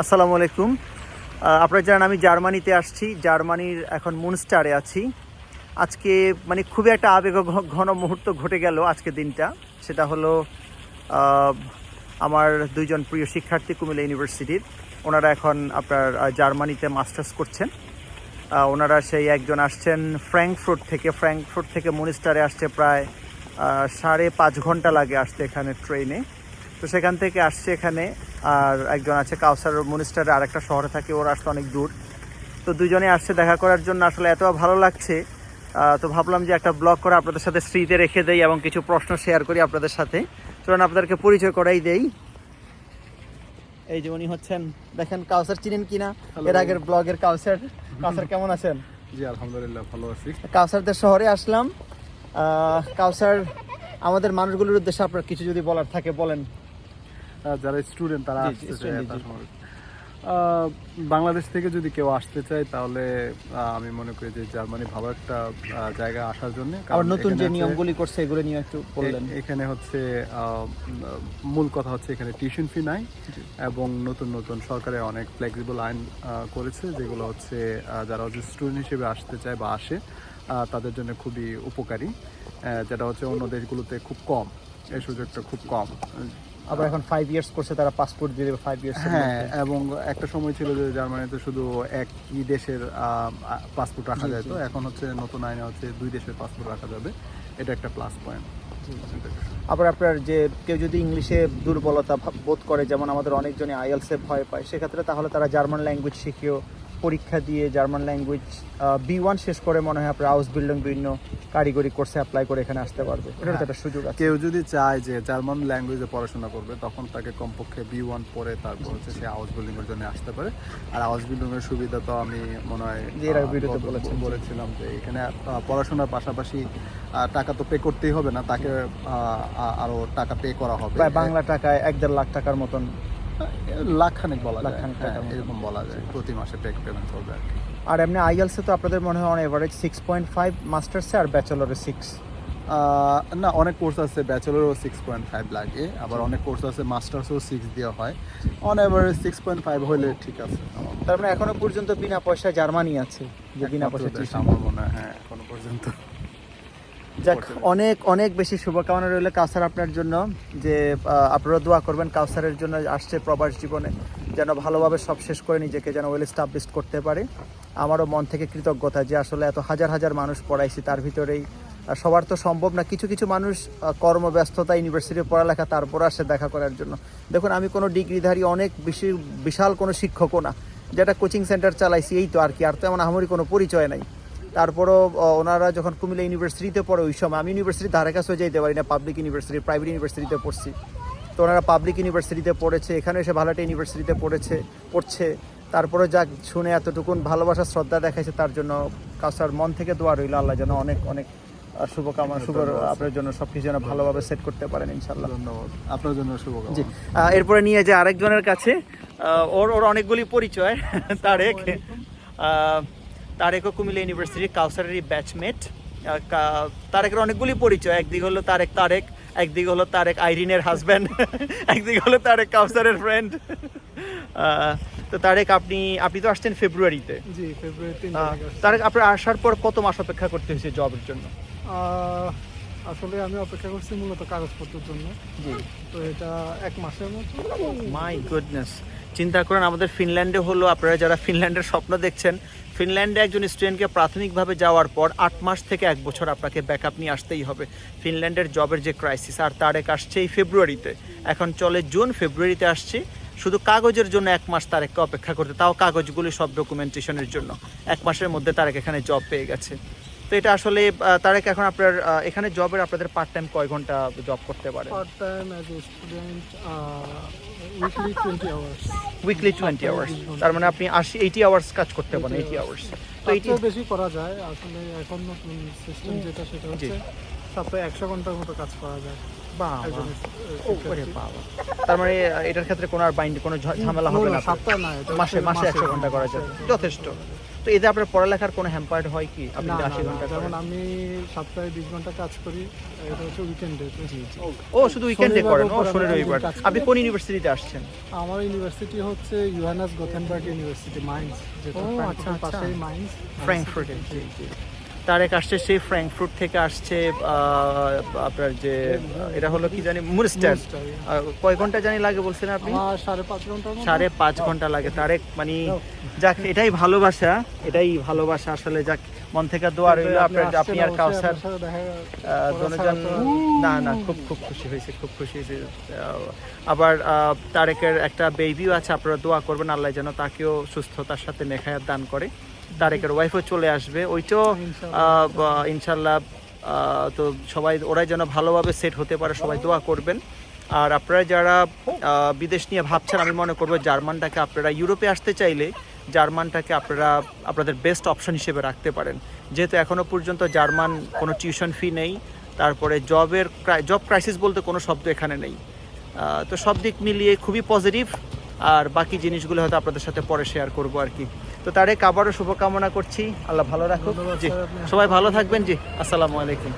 আসসালামু আলাইকুম। আপনারা জানেন আমি জার্মানিতে আসছি, জার্মানির এখন মুনস্টারে আছি। আজকে মানে খুবই একটা আবেগ ঘন মুহূর্ত ঘটে গেল আজকে দিনটা। সেটা হলো আমার দুইজন প্রিয় শিক্ষার্থী কুমিল্লা ইউনিভার্সিটির, ওনারা এখন আপনার জার্মানিতে মাস্টার্স করছেন। ওনারা সেই একজন আসছেন ফ্র্যাঙ্কফুর্ট থেকে মুনস্টারে আসছে প্রায় 5.5 ঘন্টা লাগে আসতে এখানে ট্রেনে। তো সেখান থেকে আসছে এখানে। আর একজন আছে কাউসার, মুনিস্টারে আরেকটা শহরে থাকে, ওরা আসতে অনেক দূর। তো দুজনে আসছে দেখা করার জন্য, আসলে এত ভালো লাগছে। তো ভাবলাম যে একটা ব্লগ করে আপনাদের সাথে স্মৃতিতে রেখে দেই এবং কিছু প্রশ্ন শেয়ার করি আপনাদের সাথে। চলুন আপনাদেরকে পরিচয় করাই দেই। এই যে উনি হচ্ছেন, দেখেন কাউসার চিনেন কিনা, এর আগের ব্লগের কাউসার। কাউসার কেমন আছেন? জি আলহামদুলিল্লাহ ভালো আছি। কাউসারদের শহরে আসলাম। কাউসার, আমাদের মানুষগুলোর উদ্দেশ্যে আপনার কিছু যদি বলার থাকে বলেন। যারা স্টুডেন্ট তারা জি, আসতে student, চায়, জি। বাংলাদেশ থেকে যদি কেউ আসতে চায় তাহলে আমি মনে করি যে জার্মানি ভালো একটা জায়গা আসার জন্য। আবার নতুন যে নিয়মগুলি করছে এগুলো নিয়ে একটু বললেন। এখানে হচ্ছে মূল কথা হচ্ছে এখানে টিউশন ফি নাই, এবং নতুন নতুন সরকারের অনেক ফ্লেক্সিবল আইন করেছে, যেগুলো হচ্ছে যারা হচ্ছে স্টুডেন্ট হিসেবে আসতে চায় বা আসে তাদের জন্য খুবই উপকারী, যেটা হচ্ছে অন্য দেশগুলোতে খুব কম, এই সুযোগটা খুব কম। আবার এখন 5 ইয়ার্স করছে, তারা পাসপোর্ট দিয়ে দেবে 5 ইয়ার্স। হ্যাঁ, এবং একটা সময় ছিল যে জার্মানিতে শুধু একই দেশের পাসপোর্ট রাখা যায়, তো এখন হচ্ছে নতুন আইনে হচ্ছে 2 দেশের পাসপোর্ট রাখা যাবে। এটা একটা প্লাস পয়েন্ট। আবার আপনার যে কেউ যদি ইংলিশে দুর্বলতা বোধ করে, যেমন আমাদের অনেকজনই আইএলসে ভয় পায়, সেক্ষেত্রে তাহলে তারা জার্মান ল্যাঙ্গুয়েজ শিখেও পরীক্ষা দিয়ে জার্মান ল্যাঙ্গুয়েজ B1 শেষ করে মনে হয় আপনার হাউস বিল্ডিং বিভিন্ন কারিগরি কোর্সে অ্যাপ্লাই করে এখানে আসতে পারবে। এটার তো একটা সুযোগ আছে। কেউ যদি চায় যে জার্মান ল্যাঙ্গুয়েজে পড়াশোনা করবে, তখন তাকে কমপক্ষে B1 পড়ে তারপর হচ্ছে সে হাউস বিল্ডিং এর জন্য আসতে পারে। আর হাউস বিল্ডিং এর সুবিধা তো আমি মনে হয় এর আগে ভিডিওতে বলেছিলাম যে এখানে পড়াশোনার পাশাপাশি টাকা তো পে করতেই হবে না, তাকে আরো টাকা পে করা হবে প্রায় বাংলা টাকায় 1-1.5 লাখ টাকার মতন, লাখখানেক বলা যায়, লাখখানেক টাকার মতন। এরকম বলা যায়, প্রতি মাসে পেমেন্ট করবে আর কি। আর এমনি আইএলসে তো আপনাদের মনে হয় অন এভারেজ 6.5 মাস্টার্সে, আর ব্যাচেলরে 6। না, অনেক কোর্স আছে ব্যাচেলরও 6.5 লাগে, আবার অনেক কোর্স আছে মাস্টার্সও 6 দেওয়া হয়। অন এভারেজ 6.5 হলে ঠিক আছে। তার মানে এখনো পর্যন্ত বিনা পয়সায় জার্মানি আছে, যে বিনা পয়সা আমার মনে হয়, হ্যাঁ, এখনো পর্যন্ত। যাক, অনেক অনেক বেশি শুভকামনা রইল কাউসার আপনার জন্য, যে আপনারা দোয়া করবেন কাউসারের জন্য। আসছে প্রবাস জীবনে যেন ভালোভাবে সব শেষ করে নিজেকে যেন ওয়েল এস্টাবলিশড করতে পারে। আমারও মন থেকে কৃতজ্ঞতা যে আসলে এত হাজার হাজার মানুষ পড়াইছি, তার ভিতরেই সবার তো সম্ভব না। কিছু কিছু মানুষ কর্মব্যস্ততা, ইউনিভার্সিটির পড়ালেখা, তারপর আসে দেখা করার জন্য। দেখুন, আমি কোনো ডিগ্রিধারী অনেক বেশি বিশাল কোনো শিক্ষকও না, যেটা কোচিং সেন্টার চালাইছি এই তো আর কি। আর তো এমন আমারই কোনো পরিচয় নাই। তারপরও ওনারা যখন কুমিল্লা ইউনিভার্সিটিতে পড়ে, ওই সময় আমি ইউনিভার্সিটির ধারে কাছেও যেতে পারি না, পাবলিক ইউনিভার্সিটি, প্রাইভেট ইউনিভার্সিটিতে পড়ছি। তো ওনারা পাবলিক ইউনিভার্সিটিতে পড়েছে, এখানে এসে ভালো একটা ইউনিভার্সিটিতে পড়ছে। তারপরে যাক, শুনে এতটুকুন ভালোবাসা শ্রদ্ধা দেখাইছে, তার জন্য কাউসার মন থেকে দোয়া রইল, আল্লাহ যেন অনেক অনেক শুভকামনা, আপনার জন্য সবকিছু যেন ভালোভাবে সেট করতে পারেন ইনশাল্লাহ। ধন্যবাদ, আপনার জন্য শুভকামনা। জি, এরপরে নিয়ে যে আরেকজনের কাছে, ওর অনেকগুলি পরিচয়। তারেকও কুমিল্লা ইউনিভার্সিটি কাউসারেরই ব্যাচমেট। তারেকের অনেকগুলি পরিচয়, একদিকে হলো তারেক, একদিকে হলো তারেক আইরিনের হাজব্যান্ড, একদিকে হলো তারেক কাউসারের ফ্রেন্ড। তো তারেক, আপনি তো আসছেন ফেব্রুয়ারিতে। জি, ফেব্রুয়ারি 3 তারিখ। তারেক, আপনার আসার পর কত মাস অপেক্ষা করতে হয়েছে জবের জন্য? আসলে আমি অপেক্ষা করছি মূলত কাগজপত্রের জন্য। জি, তো এটা 1 মাসের মতো। My goodness. চিন্তা করেন, আমাদের ফিনল্যান্ডে হলো, আপনারা যারা ফিনল্যান্ডের স্বপ্ন দেখছেন, ফিনল্যান্ডে একজন স্টুডেন্টকে প্রাথমিকভাবে যাওয়ার পর 8 মাস থেকে 1 বছর আপনাকে ব্যাকআপ নিয়ে আসতেই হবে। ফিনল্যান্ডের জবের যে ক্রাইসিস, আর তারেক আসছে এই ফেব্রুয়ারিতে, এখন চলে জুন, ফেব্রুয়ারিতে আসছে। শুধু কাগজের জন্য 1 মাস তারেককে অপেক্ষা করতে, তাও কাগজগুলি সব ডকুমেন্টেশনের জন্য 1 মাসের মধ্যে তারেক এখানে জব পেয়ে গেছে। তো এটা আসলে তারেক, এখন আপনার এখানে জবের আপনাদের পার্ট টাইম কয় ঘন্টা জব করতে পারে? Part time as a student weekly 20 hours. Weekly 20 hours, তার মানে আপনি 80 আওয়ার্স কাজ করতে পারেন, 80 আওয়ার্স। তো এটাও বেশি করা যায় আসলে। এখন নতুন সিস্টেম যেটা, সেটা হচ্ছে সপ্তাহে 100 ঘন্টার মতো কাজ করা যায়। তার মানে এটার ক্ষেত্রে কোনো আর কোনো ঝামেলা হবে না, সপ্তাহে না, মাসে 100 ঘন্টা করা যাবে, যথেষ্ট। তো এতে আপনার পড়ালেখার কোনো হ্যাম্পার্ড হয় কি আপনি না, যদি না, 80 ঘন্টা না, যেমন করেন? আমি সপ্তাহে 20 ঘন্টা কাজ করি, এটা হচ্ছে উইকেন্ডে। ও শুধু উইকেন্ডে শনিবার, করেন? ও রোববার শনি আমি রবিবার। কাজ করি। আপনি কোন ইউনিভার্সিটিতে আসছেন? আমার ইউনিভার্সিটি হচ্ছে ইউহানাস গোথেনবার্গ ইউনিভার্সিটি, মাইন্স, যেটা ও, আচ্ছা, ফ্র্যাঙ্কফুর্টের আচ্ছা। পাশেই মাইন্স। ফ্র্যাঙ্কফুর্টে। তারেক আসছে সেই ফ্র্যাঙ্কফুর্ট থেকে আসছে আপনার যে এটা হলো কি জানি মুনস্টার। কয় ঘন্টা জানি লাগে বলছেন আপনি? আমার 5.5 ঘন্টার মতো। 5.5 ঘন্টা লাগে। তারেক মানে যাক, এটাই ভালোবাসা, এটাই ভালোবাসা আসলে। যাক, মন থেকে দোয়া রইল আপনার, আপনি আর কাউসার দুজন। না না, খুব খুব খুশি হয়েছে, খুব খুশি হয়েছে। আবার তারেকের একটা বেবিও আছে, আপনারা দোয়া করবেন আল্লাহ যেন তাকেও সুস্থতার সাথে নেখায়াত দান করে। তারেকের ওয়াইফও চলে আসবে, ওইটাও ইনশাল্লাহ। তো সবাই ওরাই যেন ভালোভাবে সেট হতে পারে, সবাই দোয়া করবেন। আর আপনারা যারা বিদেশ নিয়ে ভাবছেন, আমি মনে করবো জার্মানটাকে আপনারা, ইউরোপে আসতে চাইলে জার্মানটাকে আপনারা আপনাদের বেস্ট অপশন হিসেবে রাখতে পারেন, যেহেতু এখনও পর্যন্ত জার্মান কোনো টিউশন ফি নেই। তারপরে জব ক্রাইসিস বলতে কোনো শব্দ এখানে নেই। তো সব দিক মিলিয়ে খুবই পজিটিভ। আর বাকি জিনিসগুলো হয়তো আপনাদের সাথে পরে শেয়ার করবো আর কি। তো তারেক, আবারও শুভকামনা করছি, আল্লাহ ভালো রাখুক। জি, সবাই ভালো থাকবেন। জি, আসসালামু আলাইকুম।